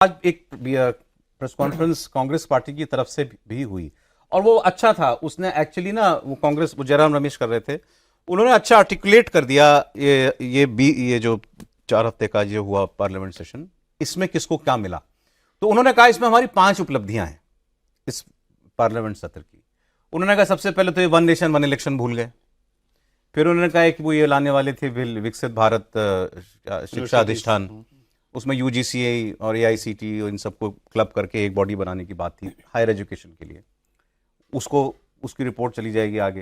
आज एक press conference Congress party की तरफ से भी हुई और वो अच्छा था। उसने एक्चुअली ना वो कांग्रेस वो जयराम रमेश कर रहे थे, उन्होंने अच्छा आर्टिकुलेट कर दिया ये जो 4 हफ्ते का ये हुआ पार्लियामेंट सेशन, इसमें किसको क्या मिला। तो उन्होंने कहा इसमें हमारी 5 उपलब्धियां हैं इस पार्लियामेंट सत्र की। उन्होंने कहा सबसे पहले तो ये वन नेशन वन इलेक्शन भूल गए। फिर उन्होंने कहा कि वो ये लाने वाले थे विकसित भारत शिक्षा अधिष्ठान, उसमें यूजीसीए और एआईसीटी और इन सबको क्लब करके एक बॉडी बनाने की बात थी हायर एजुकेशन के लिए। उसकी रिपोर्ट चली जाएगी आगे।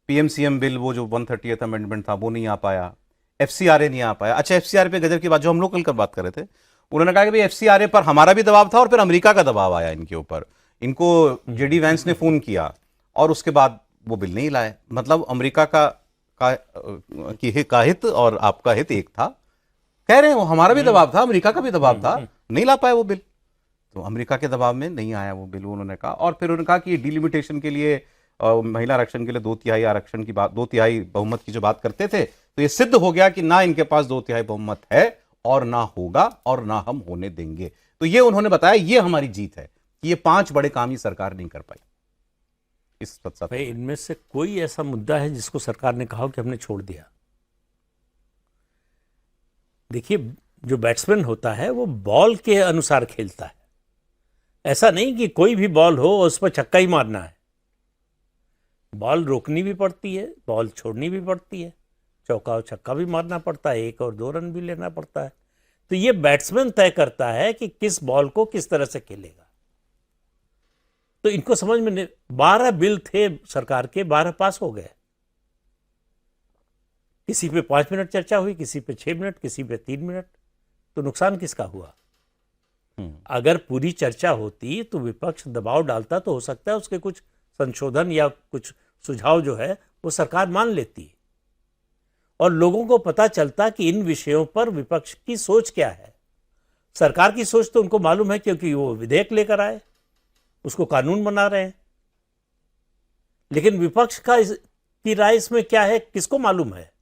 पीएमसीएम बिल वो जो 130th अमेंडमेंट था वो नहीं आ पाया। एफसीआरए नहीं आ पाया। अच्छा, एफसीआरए पे गजब की बात जो हम लोग कल बात कर रहे थे, उन्होंने कहा कि भाई एफसीआरए पर हमारा भी दबाव था और फिर अमेरिका का दबाव आया इनके ऊपर। इनको जेडी वैंस ने फोन किया और उसके बाद वो बिल नहीं लाए। मतलब अमेरिका का हित और आपका हित एक था। कह रहे हैं वो हमारा भी दबाव था, अमेरिका का भी दबाव था, नहीं ला पाए वो बिल। तो अमेरिका के दबाव में नहीं आया वो बिल, उन्होंने कहा। और फिर उन्होंने कहा कि डिलिमिटेशन के लिए महिला आरक्षण के लिए 2/3 आरक्षण की बात, 2/3 बहुमत की जो बात करते थे, तो ये सिद्ध हो गया कि ना इनके पास 2/3 बहुमत है और ना होगा और ना हम होने देंगे। तो ये उन्होंने बताया ये हमारी जीत है कि ये 5 बड़े काम ही सरकार नहीं कर पाई इस भाई इनमें से कोई ऐसा मुद्दा है जिसको सरकार ने कहा कि हमने छोड़ दिया? देखिए, जो बैट्समैन होता है वो बॉल के अनुसार खेलता है। ऐसा नहीं कि कोई भी बॉल हो उस पर छक्का ही मारना है। बॉल रोकनी भी पड़ती है, बॉल छोड़नी भी पड़ती है, चौका और छक्का भी मारना पड़ता है, 1 और 2 रन भी लेना पड़ता है। तो ये बैट्समैन तय करता है कि किस बॉल को किस तरह से खेलेगा। तो इनको समझ में नहीं। 12 बिल थे सरकार के, 12 पास हो गए। किसी पे 5 मिनट चर्चा हुई, किसी पे 6 मिनट, किसी पे 3 मिनट। तो नुकसान किसका हुआ? अगर पूरी चर्चा होती तो विपक्ष दबाव डालता तो हो सकता है उसके कुछ संशोधन या कुछ सुझाव जो है वो सरकार मान लेती और लोगों को पता चलता कि इन विषयों पर विपक्ष की सोच क्या है। सरकार की सोच तो उनको मालूम है क्योंकि वो विधेयक लेकर आए, उसको कानून बना रहे हैं। लेकिन विपक्ष की राय इसमें क्या है किसको मालूम है?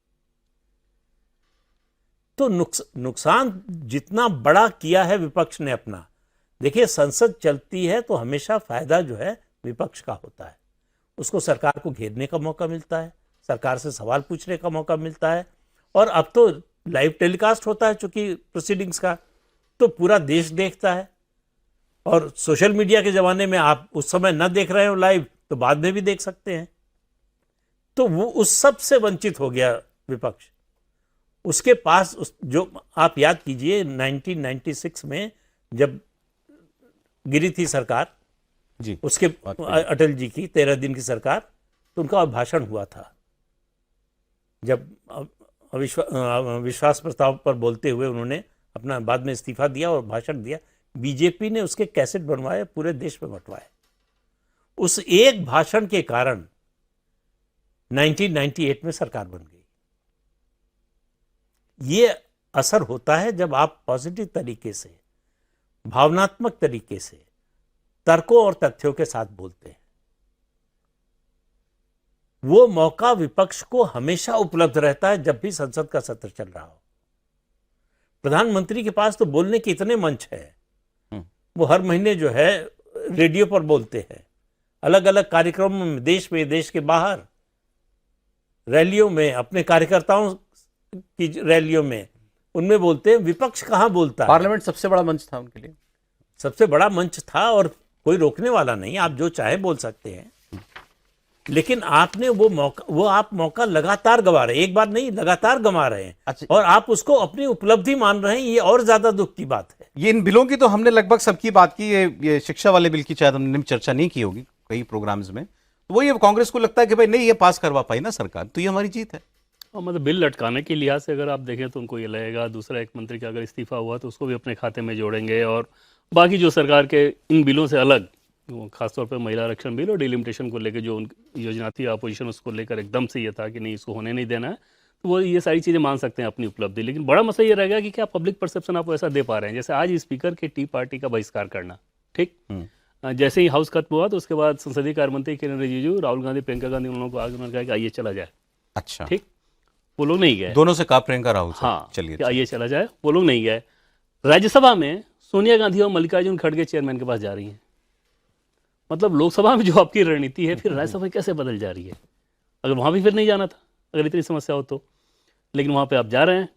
तो नुकसान जितना बड़ा किया है विपक्ष ने अपना। देखिए, संसद चलती है तो हमेशा फायदा जो है विपक्ष का होता है। उसको सरकार को घेरने का मौका मिलता है, सरकार से सवाल पूछने का मौका मिलता है। और अब तो लाइव टेलीकास्ट होता है चूंकि प्रोसीडिंग्स का, तो पूरा देश देखता है। और सोशल मीडिया के जमाने में आप उस समय न देख रहे हो लाइव तो बाद में भी देख सकते हैं। तो वो उस सब से वंचित हो गया विपक्ष। उसके पास जो आप याद कीजिए 1996 में जब गिरी थी सरकार जी, उसके अटल जी की 13 दिन की सरकार, तो उनका भाषण हुआ था। जब विश्वास प्रस्ताव पर बोलते हुए उन्होंने अपना बाद में इस्तीफा दिया और भाषण दिया। बीजेपी ने उसके कैसेट बनवाए, पूरे देश में बंटवाए। उस एक भाषण के कारण 1998 में सरकार बन गई। ये असर होता है जब आप पॉजिटिव तरीके से, भावनात्मक तरीके से, तर्कों और तथ्यों के साथ बोलते हैं। वो मौका विपक्ष को हमेशा उपलब्ध रहता है जब भी संसद का सत्र चल रहा हो। प्रधानमंत्री के पास तो बोलने के इतने मंच है, वो हर महीने जो है रेडियो पर बोलते हैं, अलग अलग कार्यक्रमों में, देश में, देश के बाहर, रैलियों में, अपने कार्यकर्ताओं की रैलियों में, उनमें बोलते हैं। विपक्ष कहां बोलता है? पार्लियामेंट सबसे बड़ा मंच था उनके लिए, सबसे बड़ा मंच था और कोई रोकने वाला नहीं, आप जो चाहे बोल सकते हैं। लेकिन आपने आप मौका लगातार गंवा रहे हैं, एक बार नहीं लगातार गंवा रहे हैं। अच्छा, और आप उसको अपनी उपलब्धि मान रहे हैं, ये और ज्यादा दुख की बात है। ये इन बिलों की तो हमने लगभग सबकी बात की। ये शिक्षा वाले बिल की शायद हमने चर्चा नहीं की होगी कई प्रोग्राम्स में। तो वो ये कांग्रेस को लगता है कि भाई नहीं ये पास करवा पाई ना सरकार, तो ये हमारी जीत है। और मतलब बिल लटकाने के लिहाज से अगर आप देखें तो उनको ये लगेगा दूसरा एक मंत्री का अगर इस्तीफा हुआ तो उसको भी अपने खाते में जोड़ेंगे। और बाकी जो सरकार के इन बिलों से अलग, खासतौर पर महिला आरक्षण बिल और डिलिमिटेशन को लेकर जो योजना थी अपोजिशन, उसको लेकर एकदम से ये था कि नहीं इसको होने नहीं देना है, तो वो ये सारी चीज़ें मान सकते हैं अपनी उपलब्धि। लेकिन बड़ा मसला ये रहेगा कि क्या पब्लिक परसेप्शन आप ऐसा दे पा रहे हैं। जैसे आज स्पीकर के टी पार्टी का बहिष्कार करना, ठीक, जैसे ही हाउस खत्म हुआ तो उसके बाद संसदीय कार्य मंत्री किरेन रिजिजू, राहुल गांधी, प्रियंका गांधी, उन लोगों को आगे उन्होंने कहा कि आइए चला जाए। अच्छा, ठीक, वो लोग नहीं गए। दोनों से कहा प्रियंका राहुल, हाँ, चलिए आइए चला जाए, वो लोग नहीं गए। राज्यसभा में सोनिया गांधी और मल्लिकार्जुन खड़गे चेयरमैन के पास जा रही हैं। मतलब लोकसभा में जो आपकी रणनीति है, फिर राज्यसभा में कैसे बदल जा रही है? अगर वहाँ भी फिर नहीं जाना था, अगर इतनी समस्या हो तो। लेकिन वहाँ पे आप जा रहे हैं।